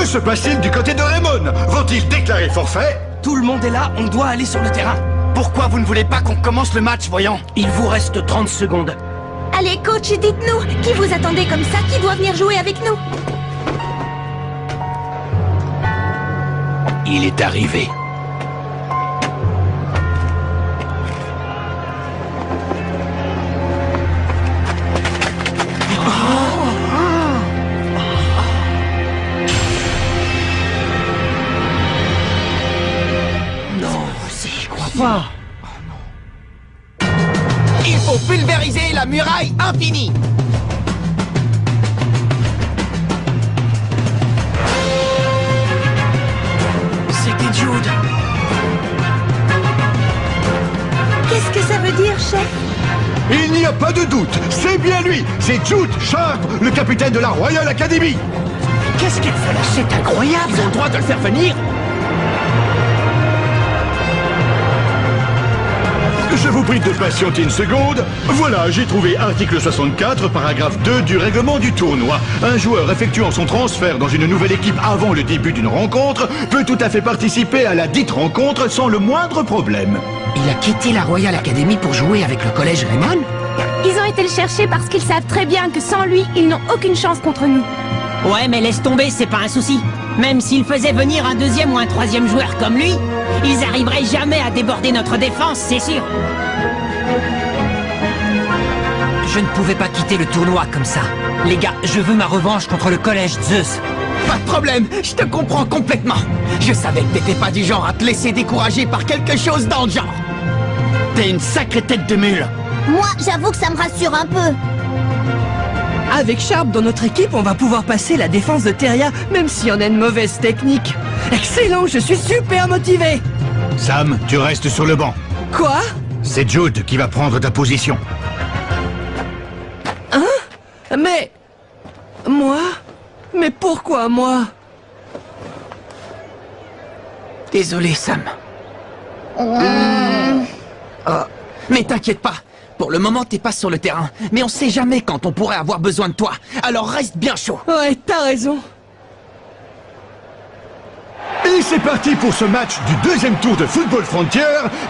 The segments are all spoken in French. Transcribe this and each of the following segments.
Que se passe-t-il du côté de Raymond? Vont-ils déclarer forfait? Tout le monde est là, on doit aller sur le terrain. Pourquoi vous ne voulez pas qu'on commence le match, voyons? Il vous reste 30 secondes. Allez, coach, dites-nous, qui vous attendez comme ça? Qui doit venir jouer avec nous? Il est arrivé. Pas. Il faut pulvériser la muraille infinie. C'était Jude. Qu'est-ce que ça veut dire, chef? Il n'y a pas de doute, c'est bien lui. C'est Jude Sharp, le capitaine de la Royal Academy. Qu'est-ce qu'elle fait là? C'est incroyable. Ils ont le droit de le faire venir. Je vous prie de patienter une seconde. Voilà, j'ai trouvé article 64, paragraphe 2 du règlement du tournoi. Un joueur effectuant son transfert dans une nouvelle équipe avant le début d'une rencontre peut tout à fait participer à la dite rencontre sans le moindre problème. Il a quitté la Royal Academy pour jouer avec le collège Raymond? Ils ont été le chercher parce qu'ils savent très bien que sans lui, ils n'ont aucune chance contre nous. Ouais, mais laisse tomber, c'est pas un souci. Même s'ils faisaient venir un deuxième ou un troisième joueur comme lui, ils arriveraient jamais à déborder notre défense, c'est sûr. Je ne pouvais pas quitter le tournoi comme ça. Les gars, je veux ma revanche contre le collège Zeus. Pas de problème, je te comprends complètement. Je savais que t'étais pas du genre à te laisser décourager par quelque chose dans le genre. T'es une sacrée tête de mule. Moi, j'avoue que ça me rassure un peu. Avec Sharp dans notre équipe, on va pouvoir passer la défense de Teria, même si on a une mauvaise technique. Excellent, je suis super motivé. Sam, tu restes sur le banc. Quoi? C'est Jude qui va prendre ta position. Hein? Mais... Moi? Mais pourquoi moi? Désolé, Sam. Oh. Mais t'inquiète pas. Pour le moment, t'es pas sur le terrain. Mais on sait jamais quand on pourrait avoir besoin de toi. Alors reste bien chaud. Ouais, t'as raison. Et c'est parti pour ce match du deuxième tour de Football Frontier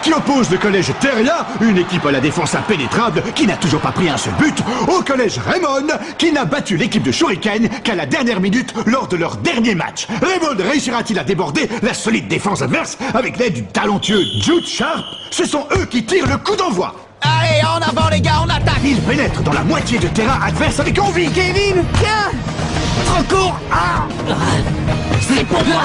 qui oppose le collège Teria, une équipe à la défense impénétrable qui n'a toujours pas pris un seul but, au collège Raymond qui n'a battu l'équipe de Shuriken qu'à la dernière minute lors de leur dernier match. Raymond réussira-t-il à déborder la solide défense adverse avec l'aide du talentueux Jude Sharp? Ce sont eux qui tirent le coup d'envoi. Allez, en avant les gars, on attaque. Ils pénètrent dans la moitié de terrain adverse avec envie. Kevin, tiens. Trop court. Ah. C'est pour moi.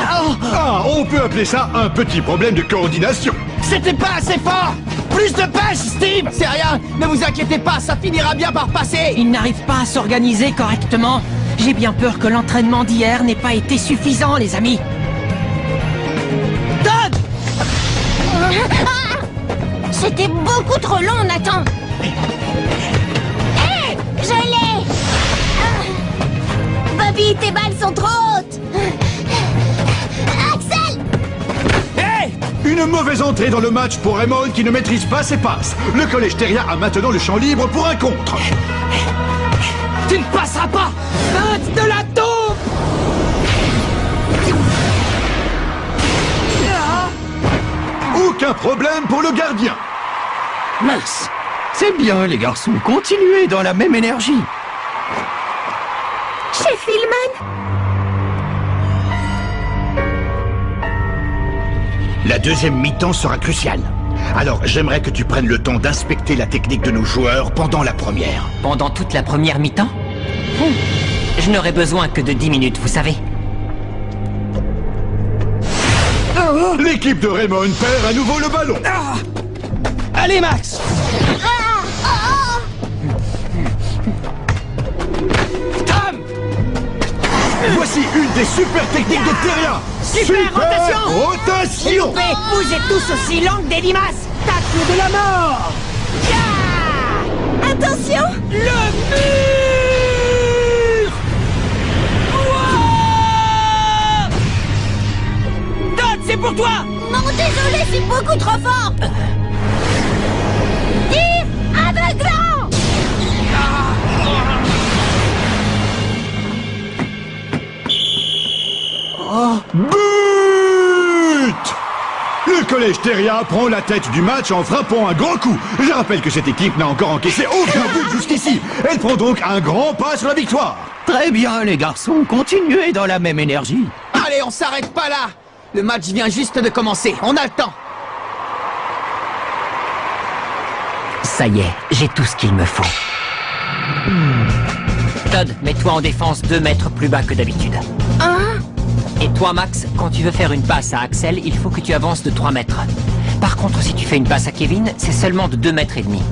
Ah, on peut appeler ça un petit problème de coordination. C'était pas assez fort. Plus de pêche, Steve. C'est rien, ne vous inquiétez pas, ça finira bien par passer. Ils n'arrivent pas à s'organiser correctement. J'ai bien peur que l'entraînement d'hier n'ait pas été suffisant, les amis. Todd. C'était beaucoup trop long, Nathan. Hé, je l'ai. Bobby, tes balles sont trop hautes. Axel. Hey. Une mauvaise entrée dans le match pour Raymond qui ne maîtrise pas ses passes. Le collège Teria a maintenant le champ libre pour un contre. Tu ne passeras pas. Feinte de la taupe. Aucun problème pour le gardien. Mince. C'est bien, les garçons. Continuez dans la même énergie. Chef Hillman. La deuxième mi-temps sera cruciale. Alors, j'aimerais que tu prennes le temps d'inspecter la technique de nos joueurs pendant la première. Pendant toute la première mi-temps? Je n'aurai besoin que de 10 minutes, vous savez. L'équipe de Raymond perd à nouveau le ballon. Allez, Max. Tom. Voici une des super techniques de Teria. Super rotation. rotation. S'il vous plaît, vous êtes tous aussi longs que des limaces. Tacle de la mort. Attention. Le mur. Wow. Todd, c'est pour toi. Non, désolé, c'est beaucoup trop fort. Tir aveuglant. But! Le collège Theria prend la tête du match en frappant un grand coup. Je rappelle que cette équipe n'a encore encaissé aucun but jusqu'ici. Elle prend donc un grand pas sur la victoire. Très bien, les garçons, continuez dans la même énergie. Allez, on s'arrête pas là. Le match vient juste de commencer, on a le temps. Ça y est, j'ai tout ce qu'il me faut. Todd, mets-toi en défense 2 mètres plus bas que d'habitude. Et toi, Max, quand tu veux faire une passe à Axel, il faut que tu avances de 3 mètres. Par contre, si tu fais une passe à Kevin, c'est seulement de 2 mètres et demi.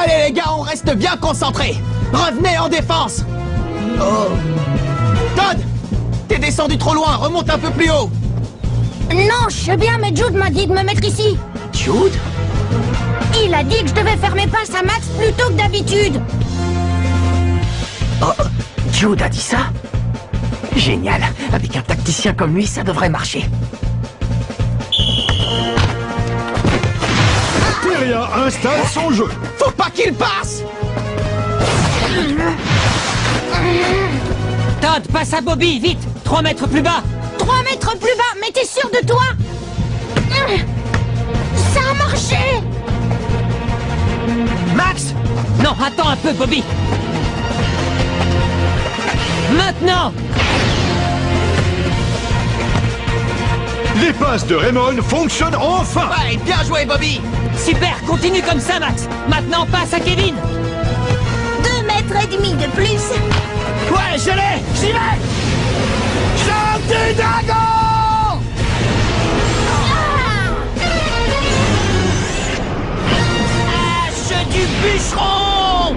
Allez les gars, on reste bien concentrés. Revenez en défense. Todd, t'es descendu trop loin, remonte un peu plus haut. Non, je sais bien, mais Jude m'a dit de me mettre ici. Jude? Il a dit que je devais faire mes passes à Max plus tôt que d'habitude. Jude a dit ça? Génial. Avec un tacticien comme lui, ça devrait marcher. Theria installe son jeu. Faut pas qu'il passe. Todd, passe à Bobby, vite! 3 mètres plus bas! 3 mètres plus bas, mais t'es sûr de toi? Ça a marché! Max! Non, attends un peu, Bobby! Maintenant! Les passes de Raymond fonctionnent enfin. Ouais, bien joué, Bobby. Super, continue comme ça, Max! Maintenant, passe à Kevin! 2 mètres et demi de plus. Ouais, je l'ai. J'y vais. Chante du dragon. Hache du bûcheron!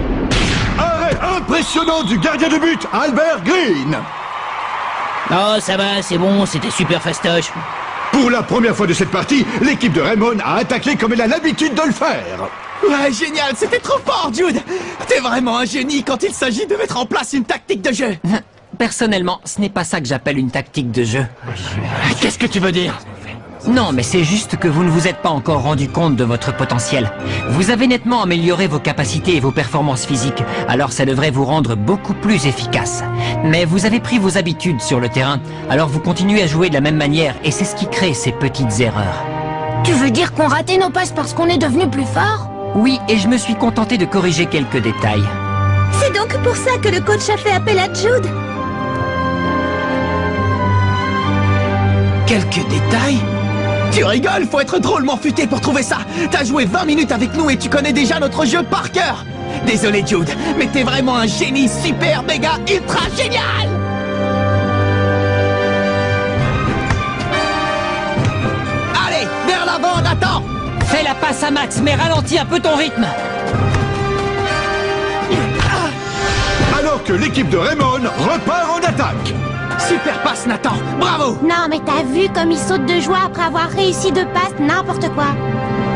Arrêt impressionnant du gardien de but, Albert Green. Oh, ça va, c'est bon, c'était super fastoche. Pour la première fois de cette partie, l'équipe de Raymond a attaqué comme elle a l'habitude de le faire. Ouais, génial, c'était trop fort, Jude. T'es vraiment un génie quand il s'agit de mettre en place une tactique de jeu. Personnellement, ce n'est pas ça que j'appelle une tactique de jeu. Qu'est-ce que tu veux dire? Non, mais c'est juste que vous ne vous êtes pas encore rendu compte de votre potentiel. Vous avez nettement amélioré vos capacités et vos performances physiques, alors ça devrait vous rendre beaucoup plus efficace. Mais vous avez pris vos habitudes sur le terrain, alors vous continuez à jouer de la même manière, et c'est ce qui crée ces petites erreurs. Tu veux dire qu'on ratait nos passes parce qu'on est devenu plus fort? Oui, et je me suis contenté de corriger quelques détails. C'est donc pour ça que le coach a fait appel à Jude? Quelques détails? Tu rigoles, faut être drôlement futé pour trouver ça. T'as joué 20 minutes avec nous et tu connais déjà notre jeu par cœur. Désolé Jude, mais t'es vraiment un génie super méga ultra génial. Allez, vers l'avant, Nathan. Fais la passe à Max, mais ralentis un peu ton rythme. Alors que l'équipe de Raymond repart en attaque. Super passe, Nathan. Bravo. Non, mais t'as vu comme il saute de joie après avoir réussi 2 passes, n'importe quoi.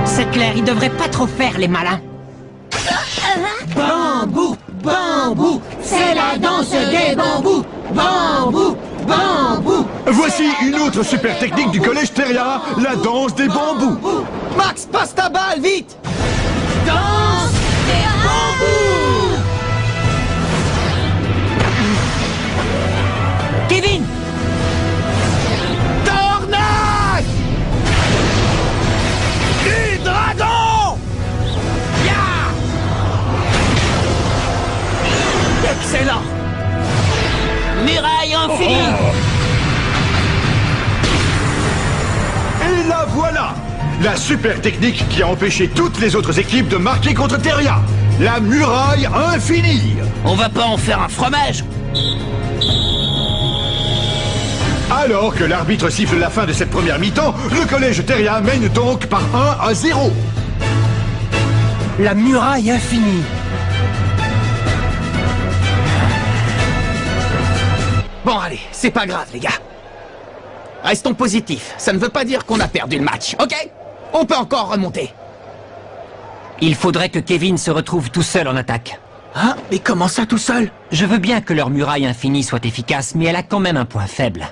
C'est clair, ils devraient pas trop faire les malins. Bambou, bambou, c'est la danse des bambous. Bambou, bambou. Voici une autre super technique du collège Theria, la danse des bambous. Max, passe ta balle, vite. Danse des bambous. Kevin! Tornade du dragon. Ya. Excellent. Muraille infinie! Et la voilà, la super technique qui a empêché toutes les autres équipes de marquer contre Theria. La muraille infinie. On va pas en faire un fromage? Alors que l'arbitre siffle la fin de cette première mi-temps, le collège Theria mène donc par 1-0. La muraille infinie. Bon, allez, c'est pas grave, les gars. Restons positifs. Ça ne veut pas dire qu'on a perdu le match, ok? On peut encore remonter. Il faudrait que Kevin se retrouve tout seul en attaque. Hein? Mais comment ça, tout seul? Je veux bien que leur muraille infinie soit efficace, mais elle a quand même un point faible.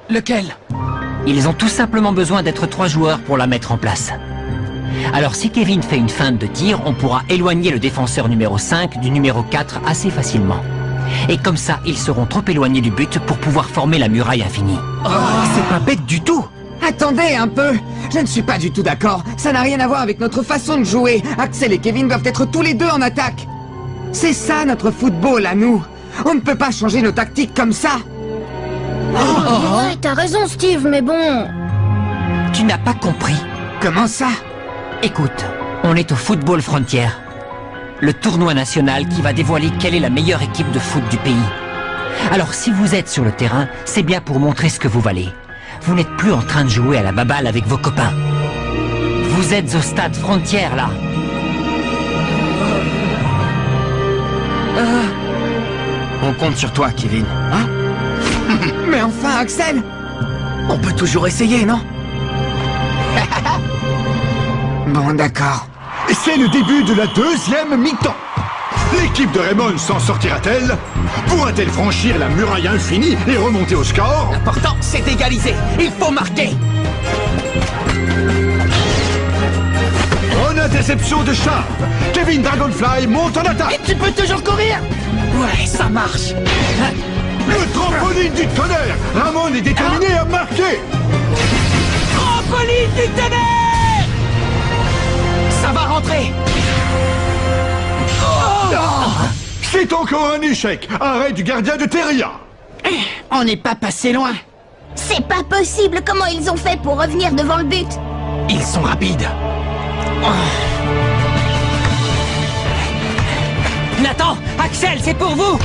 Lequel? Ils ont tout simplement besoin d'être 3 joueurs pour la mettre en place. Alors si Kevin fait une feinte de tir, on pourra éloigner le défenseur numéro 5 du numéro 4 assez facilement. Et comme ça, ils seront trop éloignés du but pour pouvoir former la muraille infinie. Oh, c'est pas bête du tout. Attendez un peu. Je ne suis pas du tout d'accord. Ça n'a rien à voir avec notre façon de jouer. Axel et Kevin doivent être tous les deux en attaque. C'est ça notre football à nous. On ne peut pas changer nos tactiques comme ça. Ouais, t'as raison, Steve, mais bon... Tu n'as pas compris. Comment ça? Écoute, on est au Football Frontier, le tournoi national qui va dévoiler quelle est la meilleure équipe de foot du pays. Alors si vous êtes sur le terrain, c'est bien pour montrer ce que vous valez. Vous n'êtes plus en train de jouer à la baballe avec vos copains. Vous êtes au stade Frontier, là. On compte sur toi, Kevin. Hein? Mais enfin, Axel! On peut toujours essayer, non? Bon, d'accord. C'est le début de la deuxième mi-temps. L'équipe de Raymond s'en sortira-t-elle? Pourra-t-elle franchir la muraille infinie et remonter au score? L'important, c'est d'égaliser. Il faut marquer. Bonne interception de Sharp. Kevin Dragonfly monte en attaque. Tu peux toujours courir. Ouais, ça marche. Le trampoline du tonnerre. Ramon est déterminé à marquer. Trampoline du tonnerre. Ça va rentrer. C'est encore un échec. Arrêt du gardien de Teria. On n'est pas passé loin. C'est pas possible. Comment ils ont fait pour revenir devant le but? Ils sont rapides. Nathan, Axel, c'est pour vous.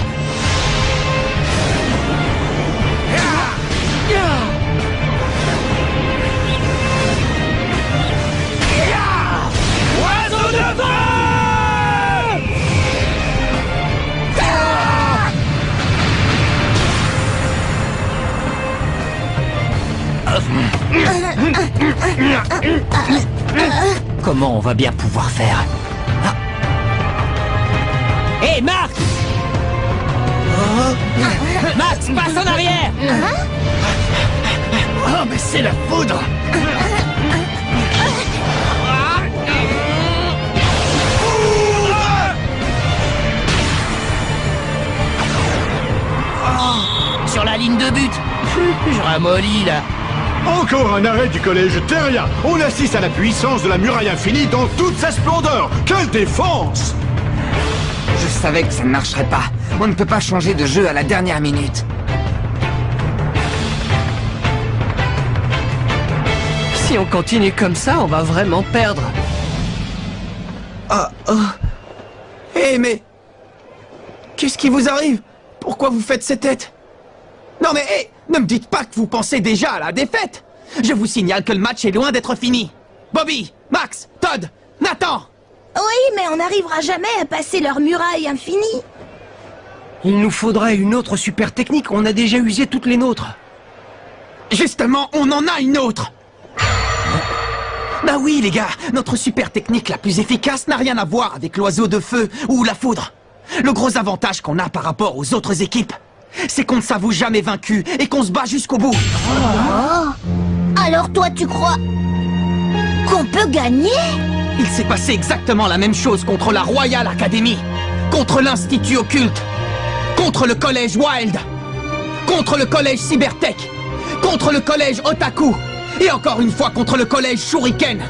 Oiseau de feu! Comment on va bien pouvoir faire? Hé, Max! Max, passe en arrière! Oh, mais c'est la foudre! Sur la ligne de but! Je ramollis, là! Encore un arrêt du collège Teria. On assiste à la puissance de la muraille infinie dans toute sa splendeur. Quelle défense! Je savais que ça ne marcherait pas. On ne peut pas changer de jeu à la dernière minute. Si on continue comme ça, on va vraiment perdre. Hé, mais... Qu'est-ce qui vous arrive? Pourquoi vous faites ces têtes? Non mais, hé, ne me dites pas que vous pensez déjà à la défaite. Je vous signale que le match est loin d'être fini. Bobby, Max, Todd, Nathan! Oui, mais on n'arrivera jamais à passer leur muraille infinie. Il nous faudrait une autre super technique, on a déjà usé toutes les nôtres. Justement, on en a une autre. Bah oui, les gars, notre super technique la plus efficace n'a rien à voir avec l'oiseau de feu ou la foudre. Le gros avantage qu'on a par rapport aux autres équipes, c'est qu'on ne s'avoue jamais vaincu et qu'on se bat jusqu'au bout. Alors toi, tu crois qu'on peut gagner? Il s'est passé exactement la même chose contre la Royal Academy, contre l'Institut Occulte, contre le Collège Wild, contre le Collège Cybertech, contre le Collège Otaku, et encore une fois contre le Collège Shuriken.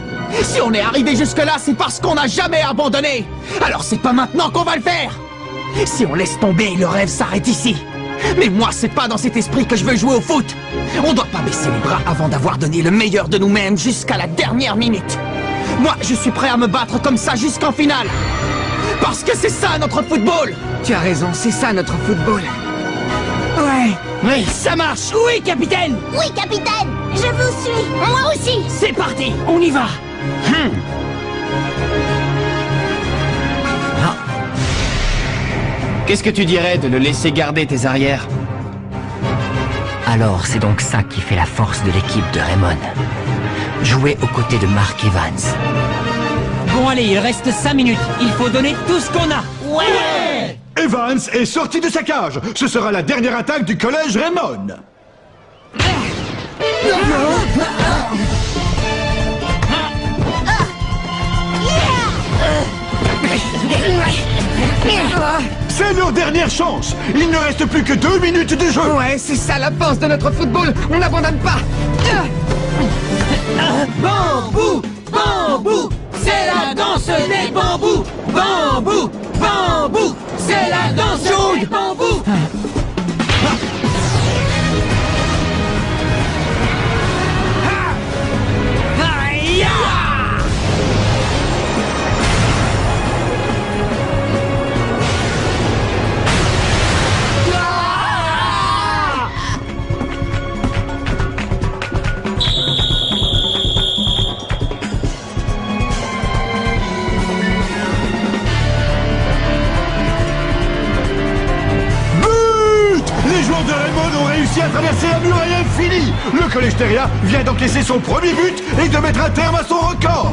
Si on est arrivé jusque-là, c'est parce qu'on n'a jamais abandonné. Alors c'est pas maintenant qu'on va le faire. Si on laisse tomber, le rêve s'arrête ici. Mais moi, c'est pas dans cet esprit que je veux jouer au foot. On doit pas baisser les bras avant d'avoir donné le meilleur de nous-mêmes jusqu'à la dernière minute. Moi, je suis prêt à me battre comme ça jusqu'en finale. Parce que c'est ça notre football. Tu as raison, c'est ça notre football. Ouais. Oui, ça marche. Oui, capitaine. Oui, capitaine, je vous suis. Moi aussi. C'est parti, on y va. Qu'est-ce que tu dirais de le laisser garder tes arrières? Alors c'est donc ça qui fait la force de l'équipe de Raymond. Jouer aux côtés de Mark Evans. Bon allez, il reste 5 minutes. Il faut donner tout ce qu'on a. Ouais! Evans est sorti de sa cage. Ce sera la dernière attaque du collège Raymond. C'est leur dernière chance. Il ne reste plus que 2 minutes de jeu. Ouais, c'est ça la force de notre football. On n'abandonne pas. Bambou, bambou, c'est la danse des bambous. Bambou, bambou, c'est la danse des bambous. À traverser la muraille infinie. Le collège Teria vient d'encaisser son premier but et de mettre un terme à son record.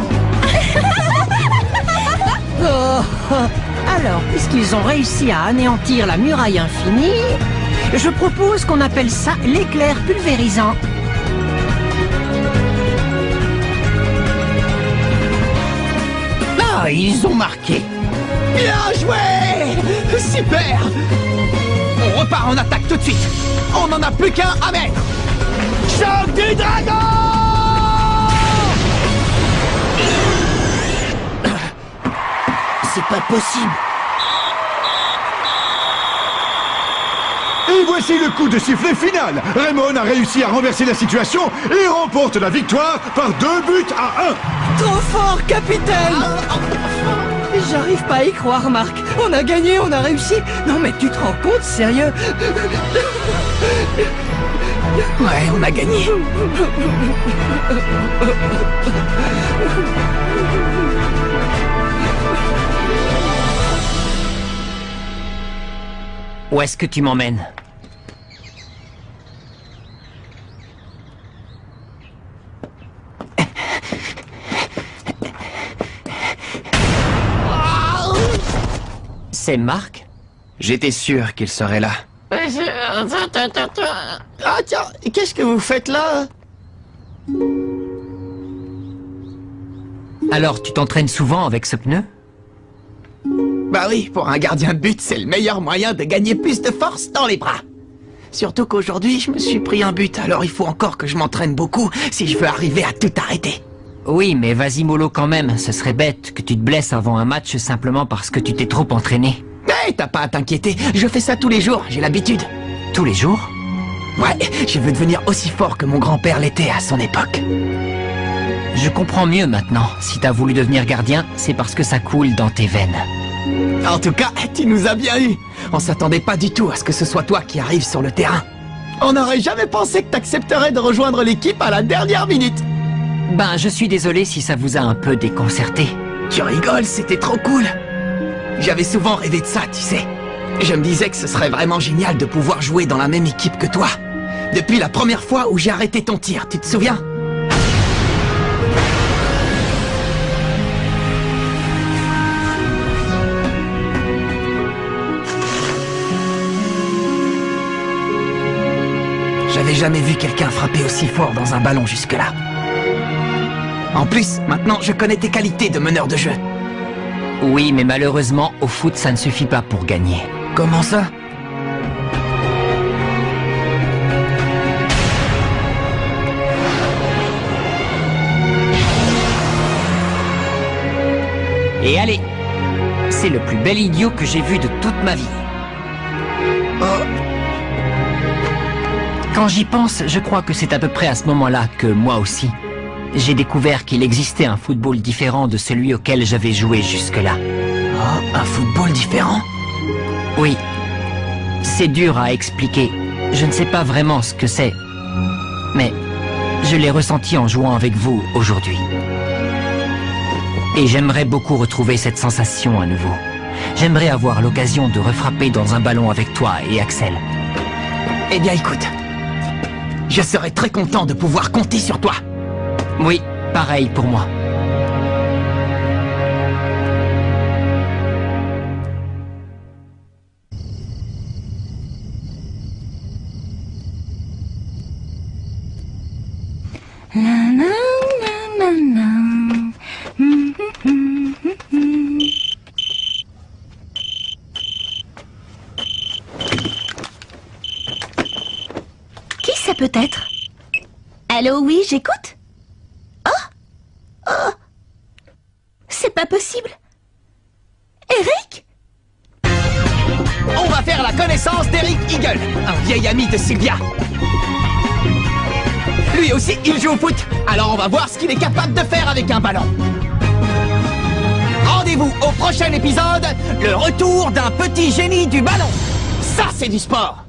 Alors, puisqu'ils ont réussi à anéantir la muraille infinie, je propose qu'on appelle ça l'éclair pulvérisant. Ah, ils ont marqué. Bien joué. Super. On repart en attaque tout de suite. On n'en a plus qu'un à mettre. Choc du dragon. C'est pas possible. Et voici le coup de sifflet final. Raymond a réussi à renverser la situation et remporte la victoire par 2 buts à 1. Trop fort, capitaine. J'arrive pas à y croire, Marc. On a gagné, on a réussi. Non, mais tu te rends compte, sérieux? Ouais, on a gagné. Où est-ce que tu m'emmènes? C'est Marc? J'étais sûr qu'il serait là. Ah tiens, qu'est-ce que vous faites là? Alors, tu t'entraînes souvent avec ce pneu? Bah oui, pour un gardien de but, c'est le meilleur moyen de gagner plus de force dans les bras. Surtout qu'aujourd'hui, je me suis pris un but, alors il faut encore que je m'entraîne beaucoup si je veux arriver à tout arrêter. Oui, mais vas-y mollo quand même, ce serait bête que tu te blesses avant un match simplement parce que tu t'es trop entraîné. Hey, t'as pas à t'inquiéter, je fais ça tous les jours, j'ai l'habitude. Tous les jours? Ouais, je veux devenir aussi fort que mon grand-père l'était à son époque. Je comprends mieux maintenant. Si t'as voulu devenir gardien, c'est parce que ça coule dans tes veines. En tout cas, tu nous as bien eu. On s'attendait pas du tout à ce que ce soit toi qui arrives sur le terrain. On n'aurait jamais pensé que t'accepterais de rejoindre l'équipe à la dernière minute. Ben, je suis désolé si ça vous a un peu déconcerté. Tu rigoles, c'était trop cool. J'avais souvent rêvé de ça, tu sais. Je me disais que ce serait vraiment génial de pouvoir jouer dans la même équipe que toi. Depuis la première fois où j'ai arrêté ton tir, tu te souviens? J'avais jamais vu quelqu'un frapper aussi fort dans un ballon jusque-là. En plus, maintenant, je connais tes qualités de meneur de jeu. Oui, mais malheureusement, au foot, ça ne suffit pas pour gagner. Comment ça? Et allez, c'est le plus bel idiot que j'ai vu de toute ma vie. Oh. Quand j'y pense, je crois que c'est à peu près à ce moment-là que moi aussi, j'ai découvert qu'il existait un football différent de celui auquel j'avais joué jusque-là. Oh, un football différent? Oui. C'est dur à expliquer. Je ne sais pas vraiment ce que c'est. Mais je l'ai ressenti en jouant avec vous aujourd'hui. Et j'aimerais beaucoup retrouver cette sensation à nouveau. J'aimerais avoir l'occasion de refrapper dans un ballon avec toi et Axel. Eh bien écoute, je serais très content de pouvoir compter sur toi. Oui, pareil pour moi. ça peut être? Allô, oui, j'écoute? Oh! C'est pas possible. Eric? On va faire la connaissance d'Eric Eagle, un vieil ami de Sylvia. Lui aussi, il joue au foot. Alors on va voir ce qu'il est capable de faire avec un ballon. Rendez-vous au prochain épisode, le retour d'un petit génie du ballon. Ça, c'est du sport.